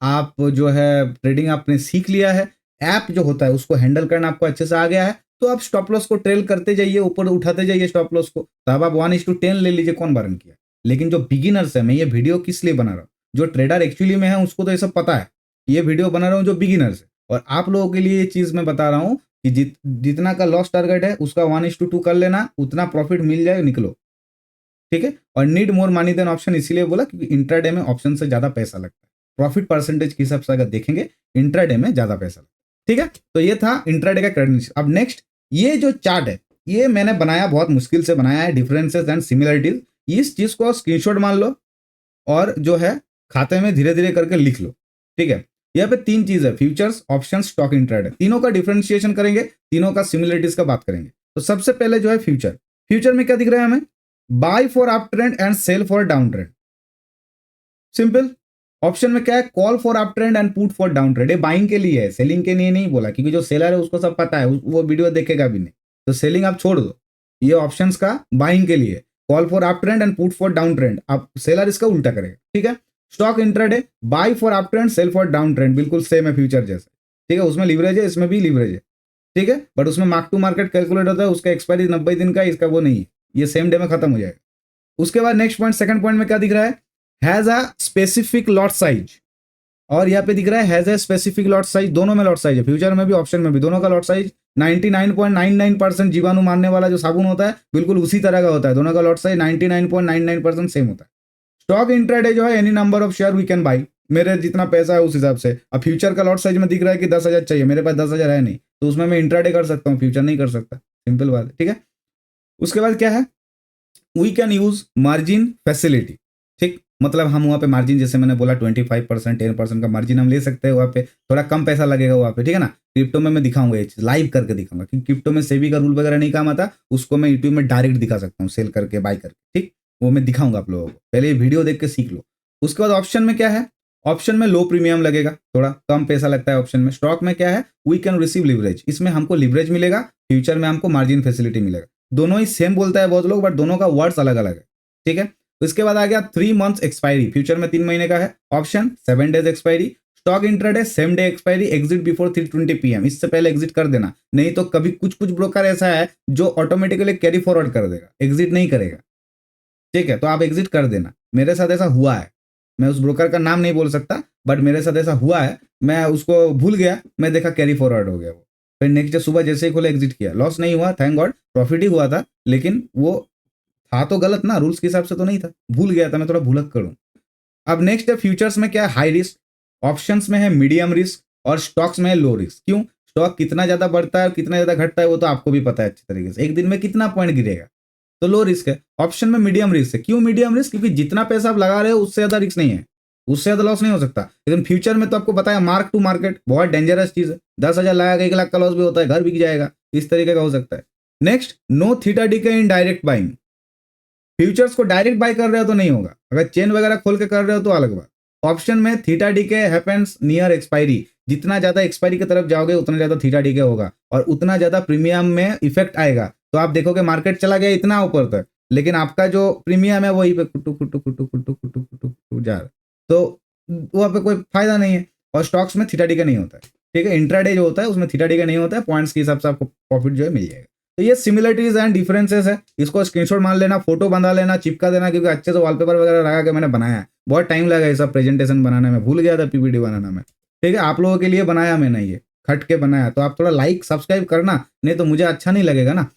आप जो है ट्रेडिंग आपने सीख लिया है, ऐप जो होता है उसको हैंडल करना आपको अच्छे से आ गया है, तो आप स्टॉप लॉस को ट्रेल करते जाइए, ऊपर उठाते जाइए स्टॉप लॉस को, तो अब आप 1:10 ले लीजिए, कौन बारन किया। लेकिन जो बिगिनर्स है, मैं ये वीडियो किस लिए बना रहा हूँ, जो ट्रेडर एक्चुअली में है उसको तो ये सब पता है। ये वीडियो बना रहा हूँ जो बिगिनर्स है, और आप लोगों के लिए ये चीज मैं बता रहा हूँ कि जितना का लॉस टारगेट है उसका 1:2 कर लेना, उतना प्रॉफिट मिल जाए, निकलो। ठीक है, और need more money than option इसीलिए बोला क्योंकि इंट्राडे में ऑप्शन से ज्यादा पैसा लगता है। प्रॉफिट परसेंटेज के हिसाब से अगर देखेंगे इंट्राडे में ज्यादा पैसा लगता है। ठीक है, तो ये था इंट्राडे का क्रेडिट। अब नेक्स्ट, ये जो चार्ट है ये मैंने बनाया, बहुत मुश्किल से बनाया है, डिफरेंसेस एंड सिमिलरिटीज। इस चीज को स्क्रीनशॉट मान लो और जो है खाते में धीरे धीरे करके लिख लो। ठीक है, यहाँ पे 3 चीज है, फ्यूचर्स, ऑप्शन, स्टॉक इंट्राडे, तीनों का डिफरेंशिएशन करेंगे, तीनों का सिमिलरिटीज का बात करेंगे। तो सबसे पहले जो है फ्यूचर, फ्यूचर में क्या दिख रहा है हमें, buy for uptrend and sell for downtrend. Simple. Option में क्या है, call for uptrend and put for downtrend. ये बाइंग के लिए है, सेलिंग के लिए नहीं बोला, क्योंकि जो सेलर है उसको सब पता है, वो वीडियो देखेगा भी नहीं, तो सेलिंग आप छोड़ दो। ये ऑप्शंस का बाइंग के लिए, call for uptrend and put for downtrend, आप सेलर इसका उल्टा करेगा। ठीक है, stock intraday, buy for uptrend, sell for downtrend, बिल्कुल सेम है फ्यूचर जैसे। ठीक है, उसमें लीवरेज है, इसमें भी लीवरेज है। ठीक है, बट उसमें मार्क टू मार्केट कैलकुलेट होता है, उसका एक्सपायरी 90 दिन का, इसका वो नहीं है, ये सेम डे में खत्म हो जाएगा। उसके बाद नेक्स्ट पॉइंट, सेकंड पॉइंट में क्या दिख रहा है, has a specific lot size, और यहाँ पे दिख रहा है has a specific lot size. दोनों में लॉट साइज है, फ्यूचर में भी ऑप्शन में भी, दोनों का लॉट साइज 99.99% जीवाणु मारने वाला जो साबुन होता है बिल्कुल उसी तरह का होता है, दोनों का लॉट साइज 99.99% सेम होता है। स्टॉक इंट्राडे जो है any number of share we can buy, मेरे जितना पैसा है उस हिसाब से। अब फ्यूचर का लॉट साइज में दिख रहा है कि 10,000 चाहिए, मेरे पास 10,000 है नहीं, तो उसमें मैं इंट्राडे कर सकता हूँ, फ्यूचर नहीं कर सकता, सिंपल बात है। ठीक है, उसके बाद क्या है, we can use margin facility. ठीक, मतलब हम वहाँ पे मार्जिन, जैसे मैंने बोला 25%, 10% का मार्जिन हम ले सकते हैं, वहाँ पे थोड़ा कम पैसा लगेगा वहाँ पे। ठीक है ना, क्रिप्टो में मैं दिखाऊंगा ये चीज, लाइव करके दिखाऊंगा, क्योंकि क्रिप्टो में सेबी का रूल वगैरह नहीं काम आता, उसको मैं यूट्यूब में डायरेक्ट दिखा सकता हूँ, सेल करके बाय करके। ठीक, वो मैं दिखाऊंगा आप लोगों को, पहले ये वीडियो देख के सीख लो। उसके बाद ऑप्शन में क्या है, ऑप्शन में लो प्रीमियम लगेगा, थोड़ा कम पैसा लगता है ऑप्शन में। स्टॉक में क्या है, वी कैन रिसीव लिवरेज, इसमें हमको लिवरेज मिलेगा, फ्यूचर में हमको मार्जिन फैसिलिटी मिलेगा। दोनों ही सेम बोलता है बहुत लोग, बट दोनों का वर्ड्स अलग अलग है। ठीक है, उसके बाद आ गया 3 मंथ्स एक्सपायरी, फ्यूचर में 3 महीने का है, option 7 days expiry. Stock intraday same day expiry, exit before 3:20 PM, इससे पहले एग्जिट कर देना, नहीं तो कभी कुछ कुछ ब्रोकर ऐसा है जो ऑटोमेटिकली कैरी फॉरवर्ड कर देगा, एग्जिट नहीं करेगा। ठीक है, तो आप एग्जिट कर देना, मेरे साथ ऐसा हुआ है, मैं उस ब्रोकर का नाम नहीं बोल सकता, बट मेरे साथ ऐसा हुआ है, मैं उसको भूल गया, मैं देखा कैरी फॉरवर्ड हो गया वो, फिर नेक्स्ट डे सुबह जैसे ही खोला एग्जिट किया, लॉस नहीं हुआ, थैंक गॉड, प्रॉफिट ही हुआ था, लेकिन वो था तो गलत ना, रूल्स के हिसाब से तो नहीं था, भूल गया था, मैं थोड़ा भूलक करूं। अब नेक्स्ट है फ्यूचर्स में क्या है, हाई रिस्क, ऑप्शंस में है मीडियम रिस्क, और स्टॉक्स में है लो रिस्क। क्यों, स्टॉक कितना ज्यादा बढ़ता है और कितना ज्यादा घटता है वो तो आपको भी पता है अच्छी तरीके से, एक दिन में कितना पॉइंट गिरेगा, तो लो रिस्क है। ऑप्शन में मीडियम रिस्क है, क्यों मीडियम रिस्क, क्योंकि जितना पैसा आप लगा रहे हो उससे ज्यादा रिस्क नहीं है, उससे ज्यादा लॉस नहीं हो सकता। लेकिन फ्यूचर में तो आपको बताया मार्क टू मार्केट बहुत डेंजरस चीज है, 10,000 लगा 1 लाख का लॉस भी होता है, घर बिक जाएगा, इस तरीके का हो सकता है। Next, no theta decay in direct buying, futures को डायरेक्ट बाय कर रहे हो तो नहीं होगा, अगर चेन वगैरह खोल के कर रहे हो तो अलग बात। ऑप्शन में theta DK happens near expiry, जितना ज्यादा एक्सपायरी की तरफ जाओगे उतना ज्यादा थीटा डीके होगा और उतना ज्यादा प्रीमियम में इफेक्ट आएगा, तो आप देखोगे मार्केट चला गया इतना ऊपर तक, लेकिन आपका जो प्रीमियम है वही पे कुटू कुटू कुटू कुटू कुटू कुटू कुटू जा रहा है, तो वहां पे कोई फायदा नहीं है। और स्टॉक्स में थीटा डीके नहीं होता है। ठीक है, इंट्राडे जो होता है उसमें थीटा डीके नहीं होता है, पॉइंट्स के हिसाब से आपको प्रॉफिट जो है मिल जाएगा। तो ये सिमिलरिटीज एंड डिफरेंसेस है, इसको स्क्रीनशॉट मान लेना, फोटो बंधा लेना, चिपका देना, क्योंकि अच्छे से वॉलपेपर वगैरह लगा के मैंने बनाया है, बहुत टाइम लगा ये सब प्रेजेंटेशन बनाने में, भूल गया था पीपीटी बनाना में। ठीक है, आप लोगों के लिए बनाया मैंने, ये खट के बनाया, तो आप थोड़ा लाइक सब्सक्राइब करना, नहीं तो मुझे अच्छा नहीं लगेगा ना।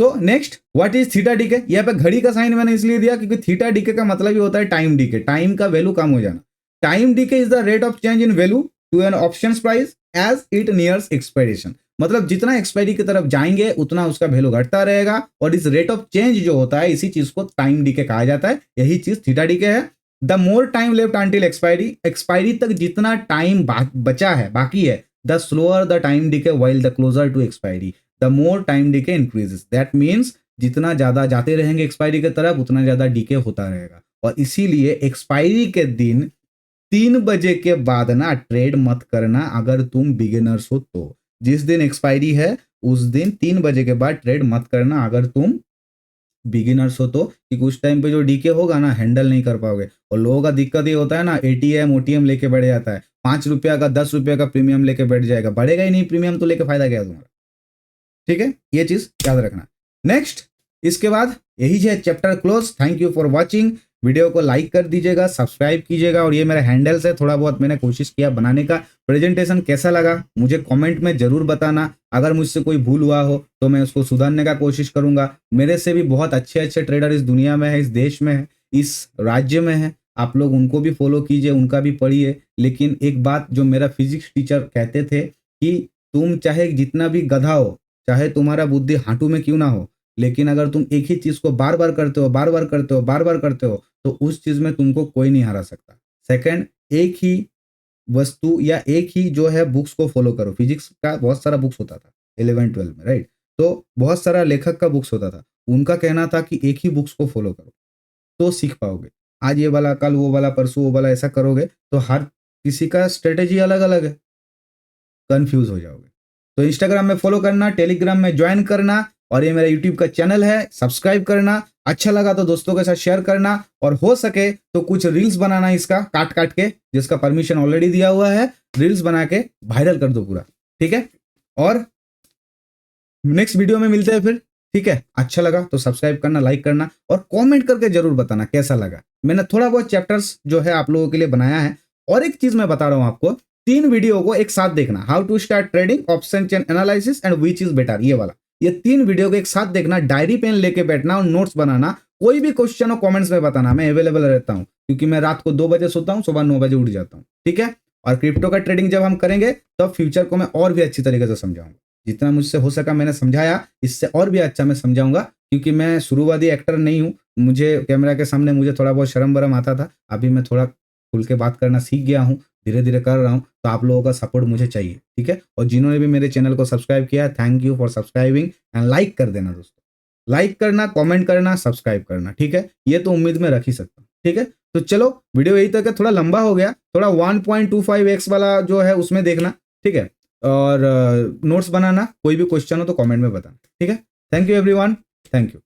तो next what is theta DK, यहाँ पे घड़ी का साइन मैंने इसलिए दिया क्योंकि थीटा डीके का मतलब ही होता है टाइम डीके, टाइम का वैल्यू कम हो जाना। Time decay is the rate of change in value to an option price as it nears expiration, मतलब जितना एक्सपायरी की तरफ जाएंगे उतना उसका वैल्यू घटता रहेगा, और इस रेट ऑफ चेंज जो होता है इसी चीज को टाइम डीके कहा जाता है, यही चीज थीटा डीके है। The more time left until expiry, expiry तक जितना टाइम बचा है बाकी है, the slower the time decay while the closer to expiry the more time decay increases, that means जितना ज्यादा जाते रहेंगे एक्सपायरी की तरफ उतना ज्यादा डीके होता रहेगा। और इसीलिए एक्सपायरी के दिन 3 बजे के बाद ना ट्रेड मत करना अगर तुम बिगिनर्स हो तो। जिस दिन एक्सपायरी है उस दिन 3 बजे के बाद ट्रेड मत करना अगर तुम बिगिनर्स हो तो, क्योंकि उस टाइम पे जो डीके होगा ना हैंडल नहीं कर पाओगे। और लोगों का दिक्कत ये होता है ना, एटीएम ओटीएम लेके बैठ जाता है, 5 रुपया का 10 रुपया का प्रीमियम लेके बैठ जाएगा, बढ़ेगा ही नहीं प्रीमियम तो लेके फायदा क्या तुम्हारा। ठीक है, ये चीज याद रखना। नेक्स्ट इसके बाद यही है chapter close. Thank you for watching, video को लाइक कर दीजिएगा, सब्सक्राइब कीजिएगा, और ये मेरा हैंडल्स है, थोड़ा बहुत मैंने कोशिश किया बनाने का। प्रेजेंटेशन कैसा लगा मुझे कमेंट में जरूर बताना, अगर मुझसे कोई भूल हुआ हो तो मैं उसको सुधारने का कोशिश करूंगा। मेरे से भी बहुत अच्छे अच्छे ट्रेडर इस दुनिया में है, इस देश में है, इस राज्य में है, आप लोग उनको भी फॉलो कीजिए, उनका भी पढ़िए। लेकिन एक बात जो मेरा फिजिक्स टीचर कहते थे कि तुम चाहे जितना भी गधा हो, चाहे तुम्हारा बुद्धि हांटू में क्यों ना हो, लेकिन अगर तुम एक ही चीज को बार बार करते हो, बार बार करते हो, बार बार करते हो, तो उस चीज में तुमको कोई नहीं हरा सकता। सेकंड, एक ही वस्तु या एक ही जो है बुक्स को फॉलो करो। फिजिक्स का बहुत सारा बुक्स होता था 11-12 में, राइट, तो बहुत सारा लेखक का बुक्स होता था, उनका कहना था कि एक ही बुक्स को फॉलो करो तो सीख पाओगे। आज ये वाला, कल वो वाला, परसों वो वाला, ऐसा करोगे तो हर किसी का स्ट्रेटेजी अलग अलग है, कंफ्यूज हो जाओगे। तो इंस्टाग्राम में फॉलो करना, टेलीग्राम में ज्वाइन करना, और ये मेरा यूट्यूब का चैनल है, सब्सक्राइब करना। अच्छा लगा तो दोस्तों के साथ शेयर करना, और हो सके तो कुछ रील्स बनाना इसका काट काट के, जिसका परमिशन ऑलरेडी दिया हुआ है, रील्स बना के वायरल कर दो पूरा। ठीक है, और नेक्स्ट वीडियो में मिलते हैं फिर। ठीक है, अच्छा लगा तो सब्सक्राइब करना, लाइक करना, और कमेंट करके जरूर बताना कैसा लगा। मैंने थोड़ा बहुत चैप्टर्स जो है आप लोगों के लिए बनाया है। और एक चीज मैं बता रहा हूं आपको, 3 वीडियो को एक साथ देखना, how to start trading, option chain analysis and which is better, ये वाला, ये 3 वीडियो को एक साथ देखना, डायरी पेन लेके बैठना और नोट्स बनाना। कोई भी क्वेश्चन हो कमेंट्स में बताना, मैं अवेलेबल रहता हूं, क्योंकि मैं रात को 2 बजे सोता हूं, सुबह 9 बजे उठ जाता हूं। ठीक है, और क्रिप्टो का ट्रेडिंग जब हम करेंगे तब फ्यूचर को मैं और भी अच्छी तरीके से समझाऊंगा। जितना मुझसे हो सका मैंने समझाया, इससे और भी अच्छा मैं समझाऊंगा, क्योंकि मैं शुरुआती एक्टर नहीं हूं, मुझे कैमरा के सामने मुझे थोड़ा बहुत शर्म वरम आता था, अभी मैं थोड़ा खुल के बात करना सीख गया हूं, धीरे धीरे कर रहा हूं, तो आप लोगों का सपोर्ट मुझे चाहिए। ठीक है, और जिन्होंने भी मेरे चैनल को सब्सक्राइब किया, thank you for subscribing, and like कर देना दोस्तों, लाइक करना, कमेंट करना, सब्सक्राइब करना। ठीक है, ये तो उम्मीद में रख ही सकता हूँ। ठीक है, तो चलो वीडियो यही तक है, थोड़ा लंबा हो गया, थोड़ा 1.25x वाला जो है उसमें देखना। ठीक है, और नोट्स बनाना, कोई भी क्वेश्चन हो तो कमेंट में बताना। ठीक है, thank you everyone, thank you.